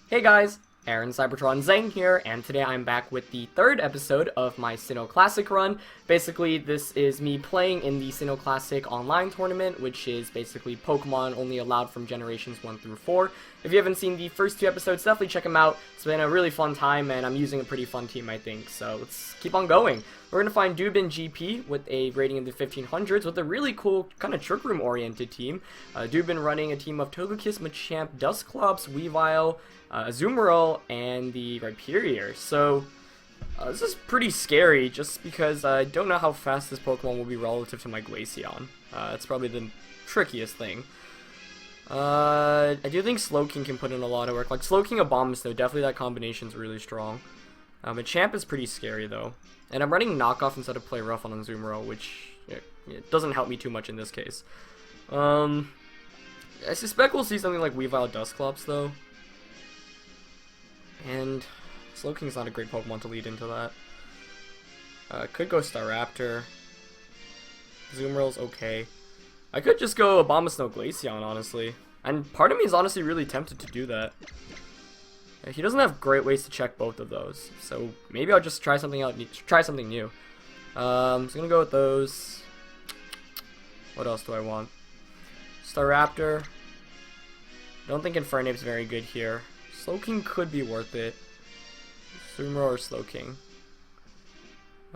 Hey guys, Aaron Cybertron Zang here, and today I'm back with the third episode of my Sinnoh Classic run. Basically, this is me playing in the Sinnoh Classic online tournament, which is basically Pokemon only allowed from generations 1 through 4. If you haven't seen the first two episodes, definitely check them out. It's been a really fun time, and I'm using a pretty fun team, I think, so let's keep on going. We're going to find Dubin GP with a rating in the 1500s with a really cool, kind of Trick Room-oriented team. Dubin running a team of Togekiss, Machamp, Dusclops, Weavile, Azumarill, and the Rhyperior. So, this is pretty scary just because I don't know how fast this Pokemon will be relative to my Glaceon. That's probably the trickiest thing. I do think Slowking can put in a lot of work. Like, Slowking, Abomasnow, definitely that combination's really strong. Machamp is pretty scary, though. And I'm running Knockoff instead of Play Rough on Azumarill, which it doesn't help me too much in this case. I suspect we'll see something like Weavile Dusclops, though. And Slowking's not a great Pokemon to lead into that. Could go Staraptor. Azumarill's okay. I could just go Abomasnow Glaceon, honestly. And part of me is honestly really tempted to do that. He doesn't have great ways to check both of those, so maybe I'll just try something out. Try something new. So I'm gonna go with those. What else do I want? Staraptor. Don't think Infernape's very good here. Slowking could be worth it. Azumarill or Slowking.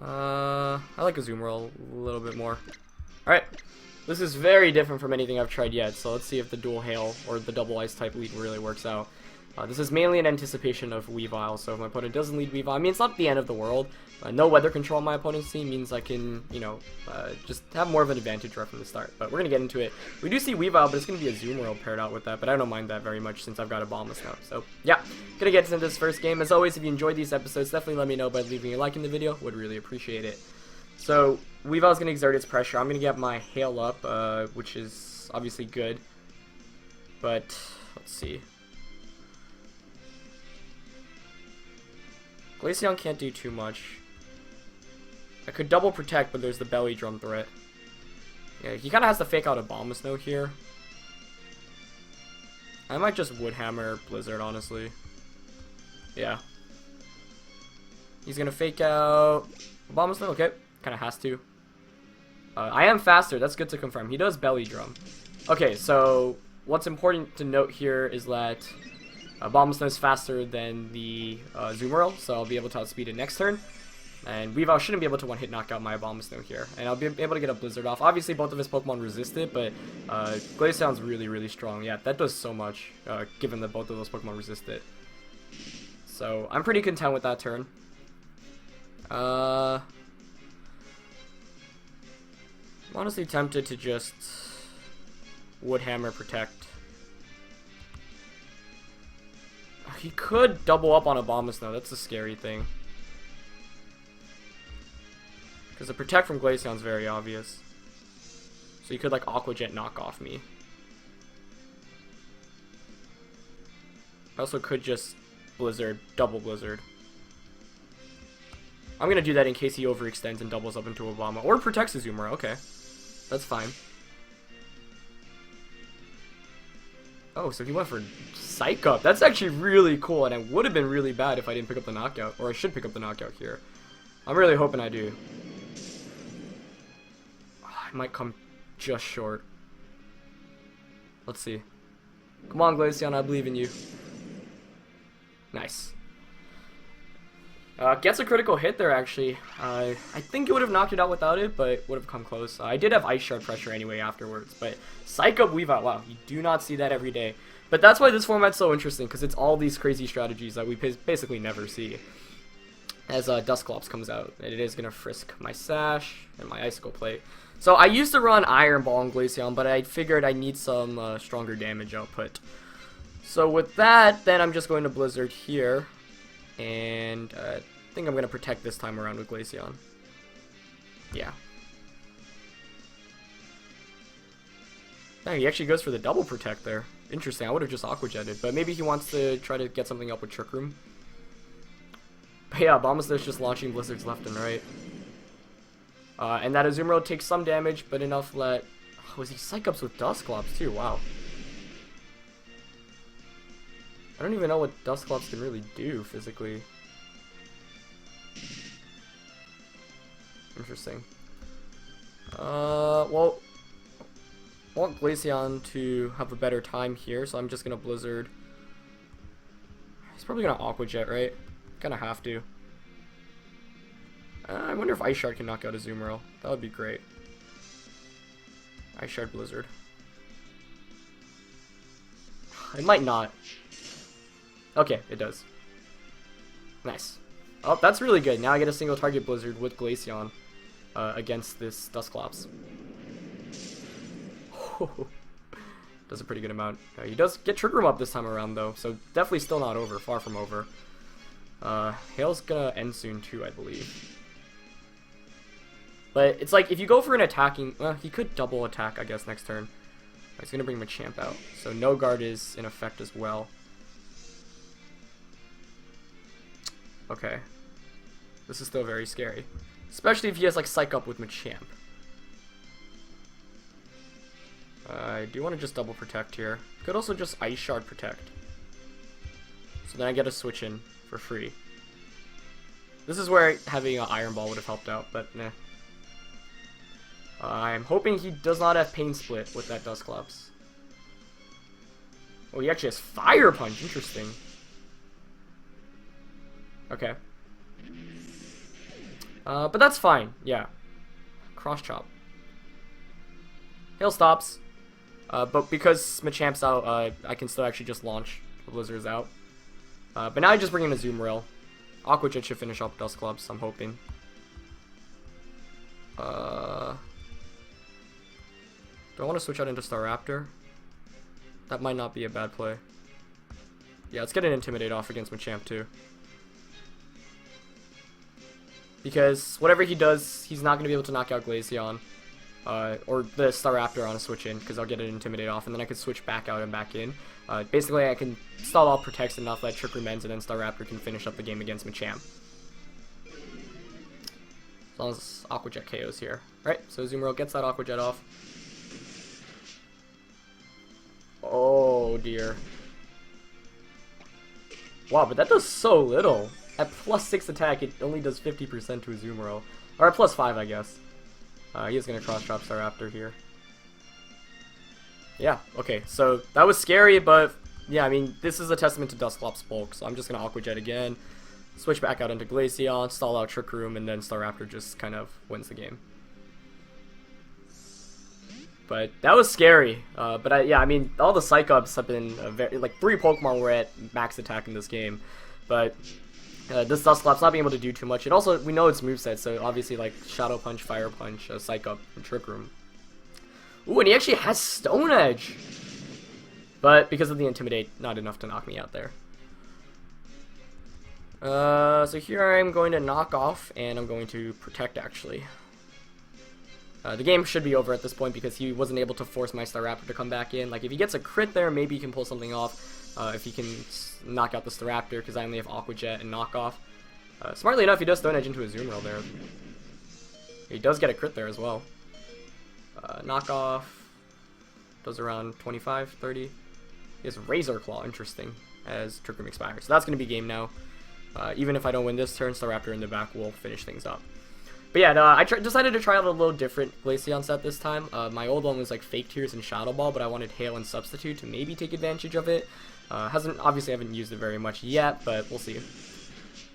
I like Azumarill a little bit more. Alright. This is very different from anything I've tried yet, so let's see if the dual hail or the double ice type lead really works out. This is mainly in anticipation of Weavile, so if my opponent doesn't lead Weavile, I mean, it's not the end of the world. No weather control on my opponent's team means I can, you know, just have more of an advantage right from the start. But we're going to get into it. We do see Weavile, but it's going to be a Azumarill paired out with that, but I don't mind that very much since I've got a Abomasnow. So, yeah, going to get into this first game. As always, if you enjoyed these episodes, definitely let me know by leaving a like in the video. Would really appreciate it. So, Weavile's going to exert its pressure. I'm going to get my Hail up, which is obviously good. But, let's see. Glaceon can't do too much. I could double protect, but there's the belly drum threat. Yeah, he kind of has to fake out Abomasnow here. I might just Woodhammer Blizzard, honestly. Yeah. He's gonna fake out Abomasnow, okay. Kind of has to. I am faster, that's good to confirm. He does belly drum. Okay, so what's important to note here is that Abomasnow is faster than the Azumarill, so I'll be able to outspeed it next turn. And Weavile shouldn't be able to one-hit knock out my Abomasnow here. And I'll be able to get a Blizzard off. Obviously, both of his Pokemon resist it, but Glaceon's really, really strong. Yeah, that does so much, given that both of those Pokemon resist it. So, I'm pretty content with that turn. I'm honestly tempted to just Woodhammer Protect. He could double up on Abomasnow, that's the scary thing. Because the Protect from Glaceon's very obvious. So he could like Aqua Jet knock off me. I also could just Blizzard, double Blizzard. I'm gonna do that in case he overextends and doubles up into Obama. Or protects Azumarill, okay. That's fine. Oh, so he went for Psych Up. That's actually really cool, and it would have been really bad if I didn't pick up the knockout. Or I should pick up the knockout here. I'm really hoping I do. I might come just short. Let's see. Come on, Glaceon, I believe in you. Nice. Gets a critical hit there, actually. I think it would have knocked it out without it, but would have come close. I did have Ice Shard pressure anyway afterwards, but Psych Up Weavile, wow, you do not see that every day. But that's why this format's so interesting, because it's all these crazy strategies that we basically never see. As Dusclops comes out, and it is going to frisk my Sash and my Icicle Plate. So I used to run Iron Ball on Glaceon, but I figured I need some stronger damage output. So with that, then I'm just going to Blizzard here. And I think I'm going to protect this time around with Glaceon. Yeah. Yeah, he actually goes for the double protect there. Interesting, I would have just Aqua Jetted, but maybe he wants to try to get something up with Trick Room. But yeah, Abomasnow's just launching Blizzards left and right. And that Azumarill takes some damage, but enough that... Oh, was he Psych Ups with Dusclops too? Wow. I don't even know what Dusclops can really do physically. Interesting. Well, I want Glaceon to have a better time here, so I'm just gonna Blizzard. He's probably gonna Aqua Jet, right? Gonna have to. I wonder if Ice Shard can knock out a Azumarill. That would be great. Ice Shard Blizzard. It might not. Okay, it does. Nice. Oh, that's really good. Now I get a single target Blizzard with Glaceon against this Dusclops. Does a pretty good amount. He does get Trick Room up this time around, though, so definitely still not over. Far from over. Hail's gonna end soon, too, I believe. But it's like, if you go for an attacking... Well, he could double attack, I guess, next turn. He's gonna bring Machamp out. So no guard is in effect as well. Okay. This is still very scary. Especially if he has, like, Psych Up with Machamp. I do want to just double protect here. Could also just Ice Shard protect. So then I get a switch in for free. This is where having an Iron Ball would have helped out, but nah. I'm hoping he does not have Pain Split with that Dusclops. Oh, he actually has Fire Punch. Interesting. Okay. But that's fine. Yeah. Cross Chop. Hail stops. But because Machamp's out, I can still actually just launch. The Blizzard's out. But now I just bring in a Azumarill. Aqua Jet should finish off Dusclops, I'm hoping. Do I want to switch out into Staraptor? That might not be a bad play. Yeah, let's get an Intimidate off against Machamp too. Because whatever he does, he's not going to be able to knock out Glaceon. Or the Staraptor on a switch in, because I'll get an Intimidate off, and then I can switch back out and back in. Basically, I can stall all protects enough that Trick Room ends, and then Staraptor can finish up the game against Machamp. As long as Aqua Jet KOs here. Alright, so Azumarill gets that Aqua Jet off. Oh dear. Wow, but that does so little. At +6 attack, it only does 50% to Azumarill. Or at +5, I guess. He is going to cross-drop Staraptor here. Yeah, okay, so that was scary, but yeah, I mean, this is a testament to Dusclops' bulk, so I'm just going to Aqua Jet again, switch back out into Glaceon, stall out Trick Room, and then Staraptor just kind of wins the game. But that was scary, but yeah, I mean, all the Psych Ups have been, like, 3 Pokemon were at max attack in this game, but... this Dusclops not being able to do too much. And also, we know its moveset, so obviously, like, Shadow Punch, Fire Punch, Psych Up, and Trick Room. Ooh, and he actually has Stone Edge! But because of the Intimidate, not enough to knock me out there. So here I'm going to knock off, and I'm going to protect, actually. The game should be over at this point because he wasn't able to force my Staraptor to come back in. Like, if he gets a crit there, maybe he can pull something off. If he can knock out the Staraptor, because I only have Aqua Jet and Knockoff. Smartly enough, he does Stone Edge into a Azumarill there. He does get a crit there as well. Knockoff does around 25, 30. He has Razor Claw, interesting, as Trick Room expires. So that's going to be game now. Even if I don't win this turn, Staraptor in the back will finish things up. But yeah, no, I decided to try out a little different Glaceon set this time. My old one was like Fake Tears and Shadow Ball, but I wanted Hail and Substitute to maybe take advantage of it. Obviously haven't used it very much yet, but we'll see.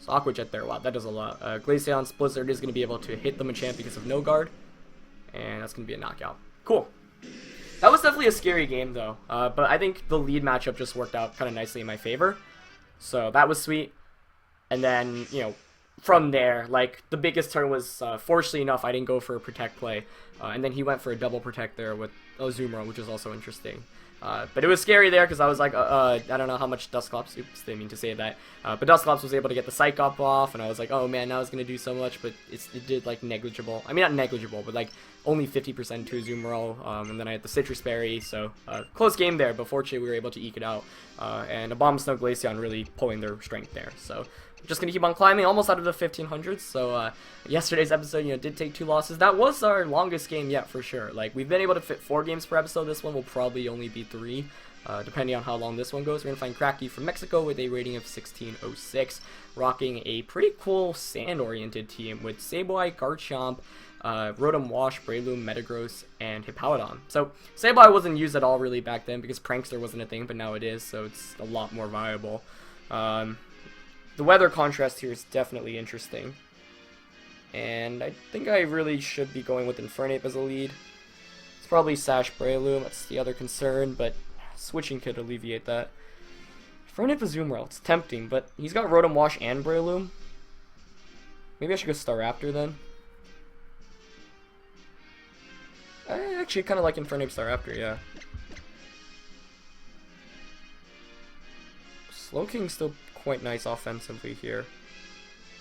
So Aqua Jet there, wow, that does a lot. Glaceon's Blizzard is going to be able to hit the Machamp because of no guard, and that's going to be a knockout. Cool. That was definitely a scary game though, but I think the lead matchup just worked out kind of nicely in my favor. So that was sweet. And then, you know, from there, like, the biggest turn was, fortunately enough, I didn't go for a Protect play, and then he went for a double Protect there with Azumarill, which is also interesting. But it was scary there, because I was like, I don't know how much Dusclops, oops, didn't mean to say that, but Dusclops was able to get the Psych Up off, and I was like, oh man, now it's going to do so much, but it did, like, negligible, I mean, not negligible, but, like, only 50% to Azumarill, and then I had the Citrus Berry, so, close game there, but fortunately we were able to eke it out, and a Bomb Snow Glaceon really pulling their strength there, so... Just gonna keep on climbing, almost out of the 1500s. So yesterday's episode, you know, did take 2 losses. That was our longest game yet, for sure. Like, we've been able to fit 4 games per episode. This one will probably only be 3. Depending on how long this one goes, we're going to find Cracky from Mexico with a rating of 1606, rocking a pretty cool sand-oriented team with Sableye, Garchomp, Rotom Wash, Breloom, Metagross, and Hippowdon. So, Sableye wasn't used at all really back then because Prankster wasn't a thing, but now it is, so it's a lot more viable. The weather contrast here is definitely interesting. And I think I really should be going with Infernape as a lead. It's probably Sash Breloom, that's the other concern, but switching could alleviate that. Infernape Azumarill, it's tempting, but he's got Rotom Wash and Breloom. Maybe I should go Staraptor then. I actually kind of like Infernape Staraptor, yeah. Slowking's still quite nice offensively here.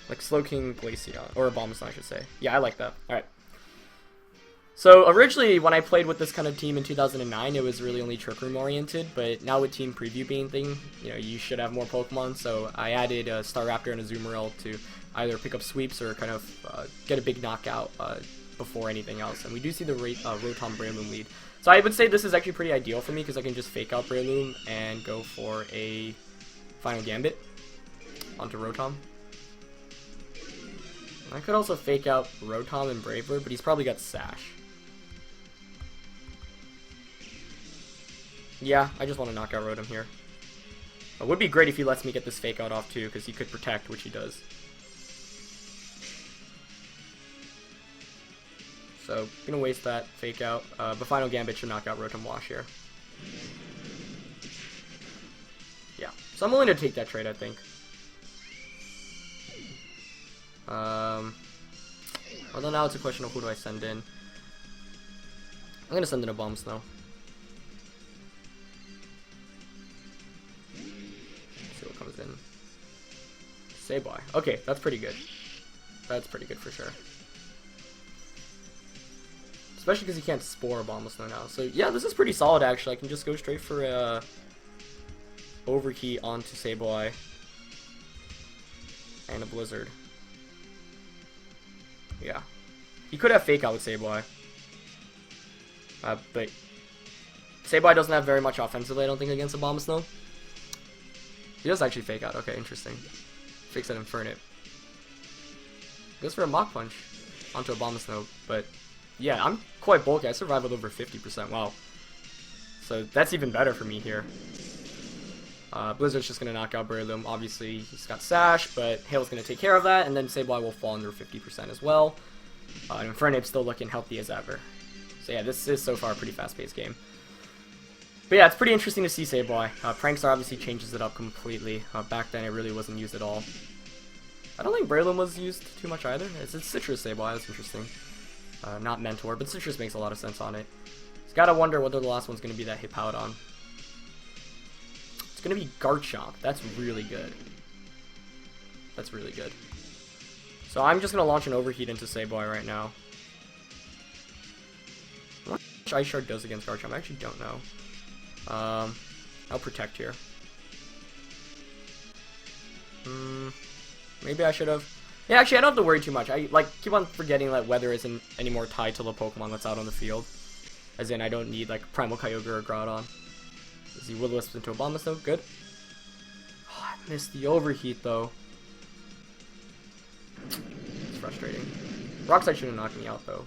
Like Slowking Glaceon, or Abomasnow I should say. Yeah, I like that. Alright. So originally when I played with this kind of team in 2009, it was really only Trick Room oriented, but now with Team Preview being thing, you know, you should have more Pokemon, so I added a Staraptor and a Azumarill to either pick up sweeps or kind of get a big knockout before anything else. And we do see the Rotom Breloom lead. So I would say this is actually pretty ideal for me because I can just fake out Breloom and go for a Final Gambit onto Rotom. I could also fake out Rotom and Bravebird, but he's probably got Sash. Yeah, I just want to knock out Rotom here. It would be great if he lets me get this fake out off too, because he could protect, which he does. So, gonna waste that fake out. But Final Gambit should knock out Rotom Wash here. Yeah, so I'm willing to take that trade, I think. Although now it's a question of who do I send in. I'm gonna send in a Abomasnow. See what comes in. Sableye. Okay, that's pretty good. That's pretty good for sure. Especially because he can't Spore Abomasnow now. So yeah, this is pretty solid actually. I can just go straight for Overheat onto Sableye. And a Blizzard. Yeah. He could have Fake Out with Sableye. But Sableye doesn't have very much offensively, I don't think, against Abomasnow. He does actually Fake Out. Okay, interesting. Fakes out Infernape. Goes for a Mach Punch onto Abomasnow, but yeah, I'm quite bulky. I survive with over 50%. Wow. So that's even better for me here. Blizzard's just going to knock out Breloom. Obviously, he's got Sash, but Hail's going to take care of that, and then Sableye will fall under 50% as well. And Infernape's still looking healthy as ever. So yeah, this is so far a pretty fast-paced game. But yeah, it's pretty interesting to see Sableye. Prankstar obviously changes it up completely. Back then, it really wasn't used at all. I don't think Breloom was used too much either. It's Citrus Sableye, that's interesting. Not Mentor, but Citrus makes a lot of sense on it. It's gotta wonder whether the last one's going to be that Hippowdon. It's going to be Garchomp. That's really good. That's really good. So I'm just going to launch an Overheat into Sableye right now. I wonder how much Ice Shard does against Garchomp. I actually don't know. I'll Protect here. Maybe I should have. Yeah, actually, I don't have to worry too much. I keep on forgetting that weather isn't anymore tied to the Pokemon that's out on the field. As in, I don't need like Primal Kyogre or Groudon. Is he Will-O-Wisp into Abomasnow? Good. Oh, I missed the Overheat though. It's frustrating. Rockslide should have knocked me out though.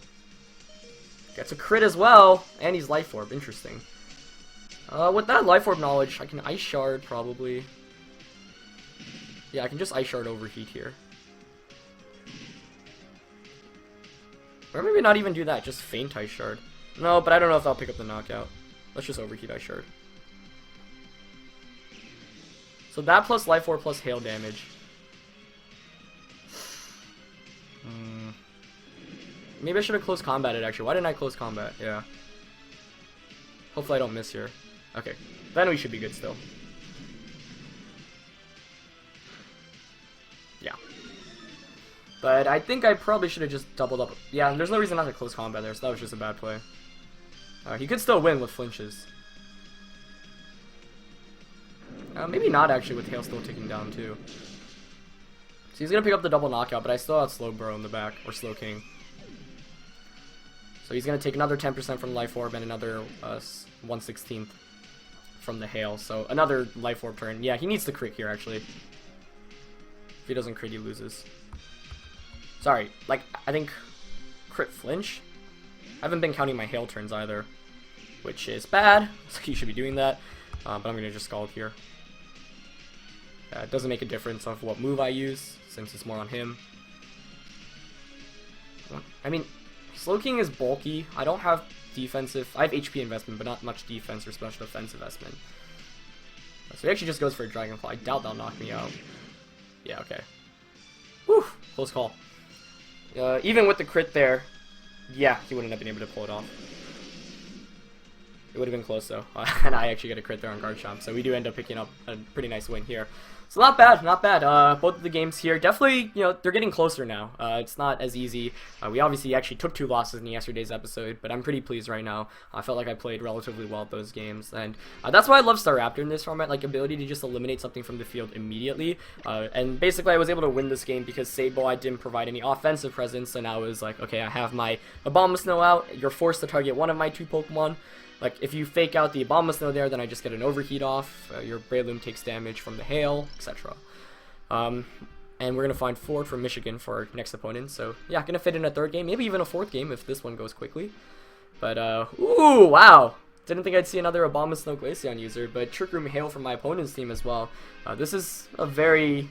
Gets a crit as well, and he's Life Orb. Interesting. With that Life Orb knowledge, I can Ice Shard probably. Yeah, I can just Ice Shard Overheat here. Or maybe not even do that, just Feint Ice Shard. No, but I don't know if I'll pick up the knockout. Let's just Overheat Ice Shard. So that plus Life Orb plus Hail damage. Maybe I should have close combated actually. Why didn't I close combat? Yeah. Hopefully I don't miss here. Okay. Then we should be good still. Yeah. But I think I probably should have just doubled up. Yeah, there's no reason not to close combat there, so that was just a bad play. He could still win with flinches. Maybe not actually with Hail still ticking down too. So he's going to pick up the double knockout, but I still have Slowbro in the back, or Slowking. So he's going to take another 10% from Life Orb and another 1/16 from the hail. So another life orb turn. Yeah, he needs to crit here, actually. If he doesn't crit, he loses. Sorry, like, I think crit flinch? I haven't been counting my hail turns either, which is bad, so he should be doing that. But I'm going to just Scald here. It doesn't make a difference of what move I use, since it's more on him. I mean, Slowking is bulky. I don't have defensive. I have HP investment, but not much defense or special defense investment. So he actually just goes for a Dragon Claw. I doubt that'll knock me out. Yeah, okay. Whew, close call. Even with the crit there, yeah, he wouldn't have been able to pull it off. It would have been close though, and I actually get a crit there on Garchomp, so we do end up picking up a pretty nice win here. So not bad, not bad. Both of the games here, definitely, you know, they're getting closer now. It's not as easy. We obviously actually took 2 losses in yesterday's episode, but I'm pretty pleased right now. I felt like I played relatively well at those games, and that's why I love Staraptor in this format, like ability to just eliminate something from the field immediately. And basically I was able to win this game because Sabo, I didn't provide any offensive presence, and I was like, okay, I have my Abomasnow out, you're forced to target one of my 2 Pokemon. Like, if you fake out the Abomasnow there, then I just get an Overheat off, your Breloom takes damage from the Hail, etc. And we're going to find Ford from Michigan for our next opponent, so yeah, going to fit in a 3rd game, maybe even a 4th game if this one goes quickly. But, ooh, wow! Didn't think I'd see another Abomasnow Glaceon user, but Trick Room Hail from my opponent's team as well. This is a very...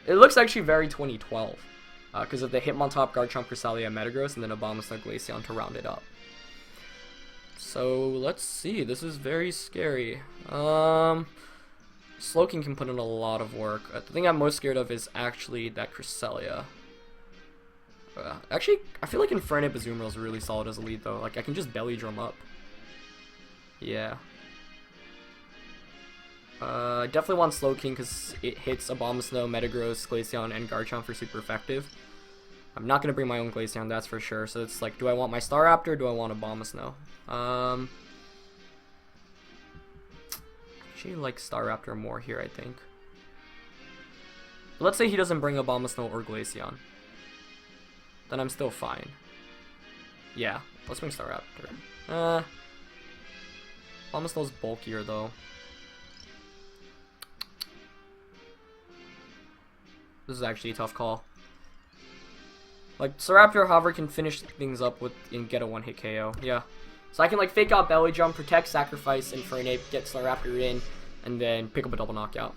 It looks actually very 2012, because of the Hitmontop, Garchomp, Cresselia, Metagross, and then Abomasnow Glaceon to round it up. So, let's see. This is very scary. Slowking can put in a lot of work. The thing I'm most scared of is actually that Cresselia. Actually, I feel like Infernape Azumarill is really solid as a lead, though. Like, I can just Belly Drum up. Yeah. I definitely want Slowking because it hits Abomasnow, Metagross, Glaceon, and Garchomp for super effective. I'm not going to bring my own Glaceon, that's for sure. So it's like, do I want my Staraptor or do I want Abomasnow? Actually like Staraptor more here, I think. Let's say he doesn't bring Abomasnow or Glaceon. Then I'm still fine. Yeah, let's bring Staraptor. Abomasnow's bulkier though. This is actually a tough call. Like, Staraptor, however, can finish things up with and get a 1-hit KO. Yeah. So I can, like, fake out Belly Jump, protect, sacrifice, Infernape, get Staraptor in, and then pick up a double knockout.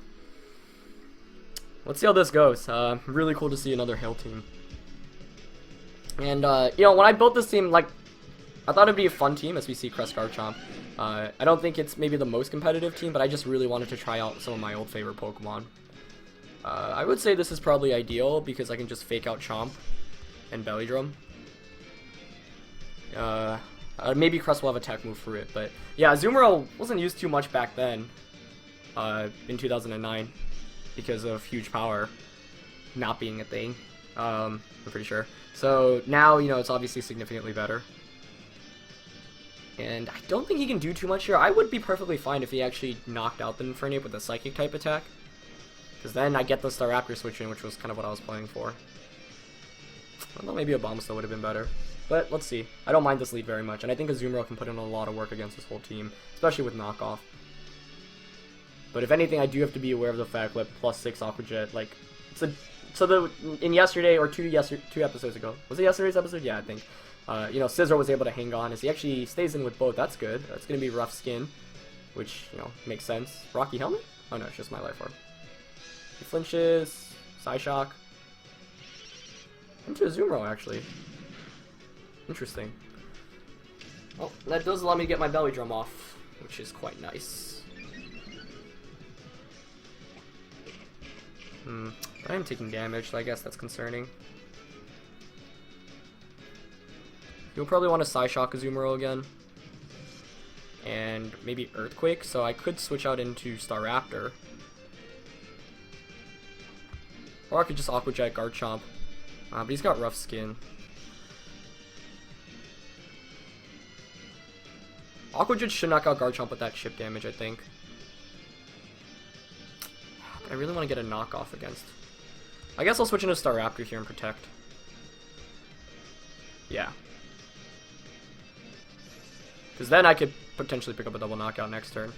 Let's see how this goes. Really cool to see another Hail team. And, you know, when I built this team, like, I thought it'd be a fun team as we see Crest Garchomp. I don't think it's maybe the most competitive team, but I just really wanted to try out some of my old favorite Pokemon. I would say this is probably ideal because I can just fake out Chomp and Belly Drum. Maybe Crest will have a tech move for it, but yeah, Azumarill wasn't used too much back then, in 2009, because of huge power not being a thing, I'm pretty sure. So now, you know, it's obviously significantly better. And I don't think he can do too much here. I would be perfectly fine if he actually knocked out the Infernape with a Psychic type attack, because then I get the Staraptor switch in, which was kind of what I was playing for. I don't know, maybe Abomasnow would have been better. But let's see. I don't mind this lead very much, and I think Azumarill can put in a lot of work against this whole team, especially with knockoff. But if anything, I do have to be aware of the fact that +6 Aqua Jet, like, in yesterday, or two episodes ago, was it yesterday's episode? Yeah, I think. You know, Scizor was able to hang on as he actually stays in with both. That's good. That's going to be Rough Skin, which, you know, makes sense. Rocky Helmet? Oh no, it's just my Life Orb. He flinches. Psyshock. Into Azumarill, actually. Interesting. Well, that does allow me to get my Belly Drum off, which is quite nice. But I am taking damage, so I guess that's concerning. You'll probably want to Psyshock Azumarill again. And maybe Earthquake, so I could switch out into Staraptor. Or I could just Aqua Jet Garchomp. But he's got Rough Skin. Aqua Jet should knock out Garchomp with that chip damage, I think. But I really want to get a knockoff against. I guess I'll switch into Staraptor here and protect. Yeah. Because then I could potentially pick up a double knockout next turn.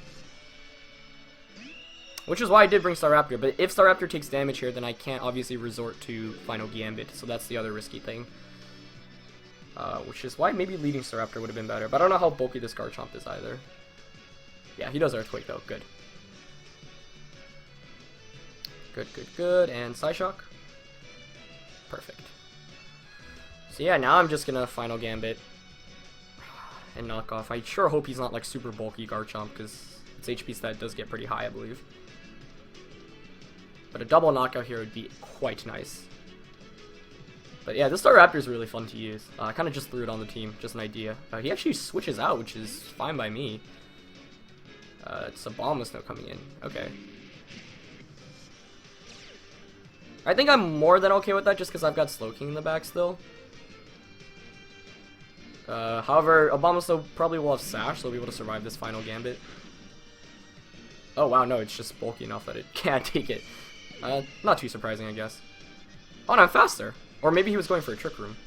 Which is why I did bring Staraptor, but if Staraptor takes damage here, then I can't obviously resort to Final Gambit, so that's the other risky thing. Which is why maybe leading Staraptor would have been better, but I don't know how bulky this Garchomp is either. Yeah, he does Earthquake though, good. Good, and Psyshock. Perfect. So yeah, now I'm just gonna Final Gambit and knock off. I sure hope he's not like super bulky Garchomp, because its HP stat does get pretty high, I believe. But a double knockout here would be quite nice. But yeah, this Staraptor is really fun to use. I kind of just threw it on the team, just an idea. He actually switches out, which is fine by me. It's a Bombless Note coming in. Okay. I think I'm more than okay with that just because I've got Slowking in the back still. However, a Bombless Note probably will have Sash, so we'll be able to survive this Final Gambit. Oh wow, no, it's just bulky enough that it can't take it. Not too surprising, I guess. Oh, no, I'm faster. Or maybe he was going for a Trick Room.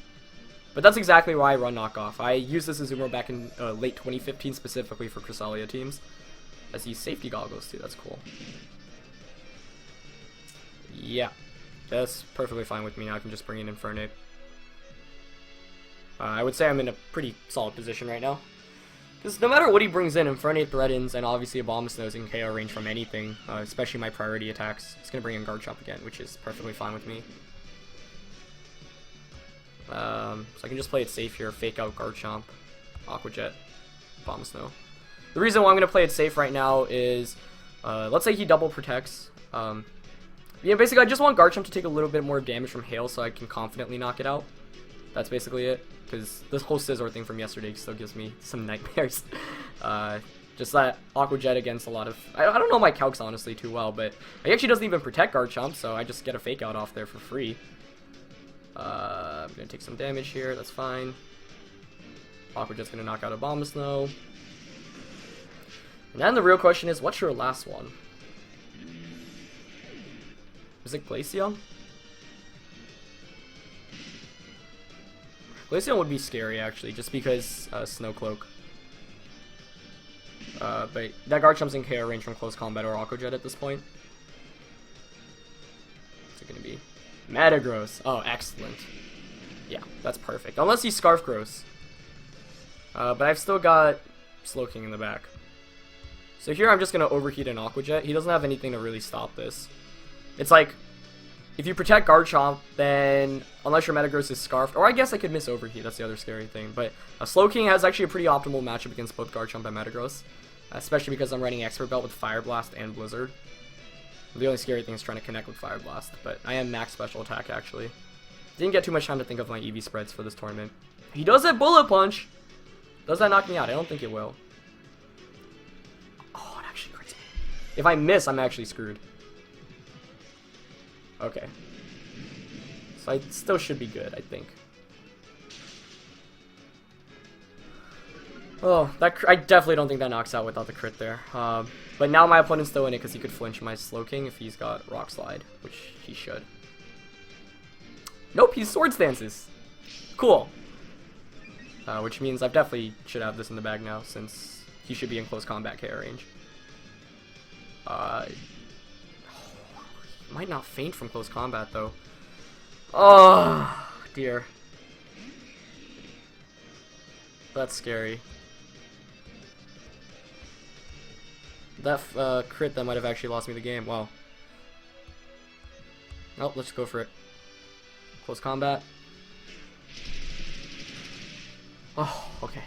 But that's exactly why I run Knockoff. I used this Azumarill back in late 2015 specifically for Cresselia teams. As these safety goggles too, that's cool. Yeah, that's perfectly fine with me now. I can just bring in Infernape. I would say I'm in a pretty solid position right now. Because no matter what he brings in, Infernape threatens, and obviously a Bombus Nose in KO range from anything, especially my priority attacks. It's going to bring in Garchomp again, which is perfectly fine with me. So I can just play it safe here, fake out Garchomp, Aqua Jet, Bombus Nose. The reason why I'm going to play it safe right now is, let's say he double protects. Yeah, basically I just want Garchomp to take a little bit more damage from Hail so I can confidently knock it out. That's basically it. Because this whole Scizor thing from yesterday still gives me some nightmares. Just that Aqua Jet against a lot of... I don't know my calcs honestly too well, but he actually doesn't even protect Garchomp, so I just get a fake out off there for free. I'm going to take some damage here, that's fine. Aqua Jet's going to knock out a Bombus Snow. And then the real question is, what's your last one? Is it Glaceon? Glaceon would be scary, actually, just because Snow Cloak. But that Garchomp's in KO range from close combat or Aqua Jet at this point. What's it going to be? Metagross. Oh, excellent. Yeah, that's perfect. Unless he's Scarf Gross. But I've still got Slowking in the back. So here I'm just going to overheat an Aqua Jet. He doesn't have anything to really stop this. It's like, if you protect Garchomp, then unless your Metagross is Scarfed, or I guess I could miss Overheat, that's the other scary thing. But Slowking has actually a pretty optimal matchup against both Garchomp and Metagross. Especially because I'm running Expert Belt with Fire Blast and Blizzard. The only scary thing is trying to connect with Fire Blast, but I am max special attack actually. Didn't get too much time to think of my EV spreads for this tournament. He does have Bullet Punch! Does that knock me out? I don't think it will. Oh, it actually crits me. If I miss, I'm actually screwed. Okay. So I still should be good, I think. Oh, I definitely don't think that knocks out without the crit there. But now my opponent's still in it because he could flinch my Slowking if he's got Rock Slide, which he should. Nope, he's Sword Stances. Cool. Which means I definitely should have this in the bag now since he should be in close combat KO range. Might not faint from close combat though. Oh dear. That's scary. That crit that might have actually lost me the game. Wow. Oh, let's go for it. Close combat. Oh, okay.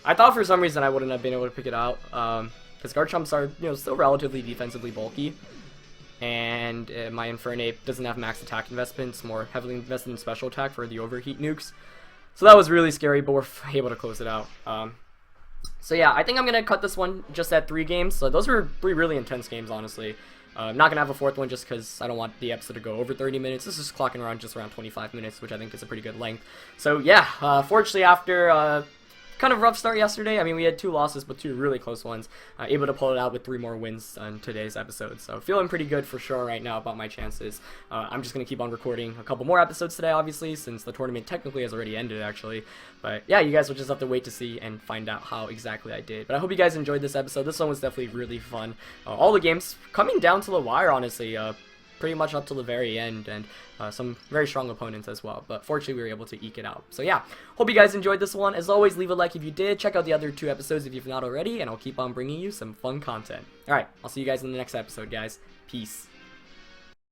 I thought for some reason I wouldn't have been able to pick it out. Because Garchomps are, still relatively defensively bulky. And my Infernape doesn't have max attack investments, more heavily invested in special attack for the overheat nukes. So that was really scary, but we're able to close it out. So yeah, I think I'm going to cut this one just at 3 games. So those were 3 really intense games, honestly. I'm not going to have a 4th one just because I don't want the episode to go over 30 minutes. This is clocking around just around 25 minutes, which I think is a pretty good length. So yeah, fortunately after kind of rough start yesterday. I mean, we had 2 losses, but 2 really close ones. Able to pull it out with 3 more wins on today's episode. So feeling pretty good for sure right now about my chances. I'm just going to keep on recording a couple more episodes today, obviously, since the tournament technically has already ended, actually. But yeah, you guys will just have to wait to see and find out how exactly I did. But I hope you guys enjoyed this episode. This one was definitely really fun. All the games coming down to the wire, honestly. Pretty much up to the very end, and some very strong opponents as well, but fortunately we were able to eke it out. So yeah, hope you guys enjoyed this one. As always, leave a like if you did, check out the other 2 episodes if you've not already, and I'll keep on bringing you some fun content. Alright, I'll see you guys in the next episode, guys. Peace.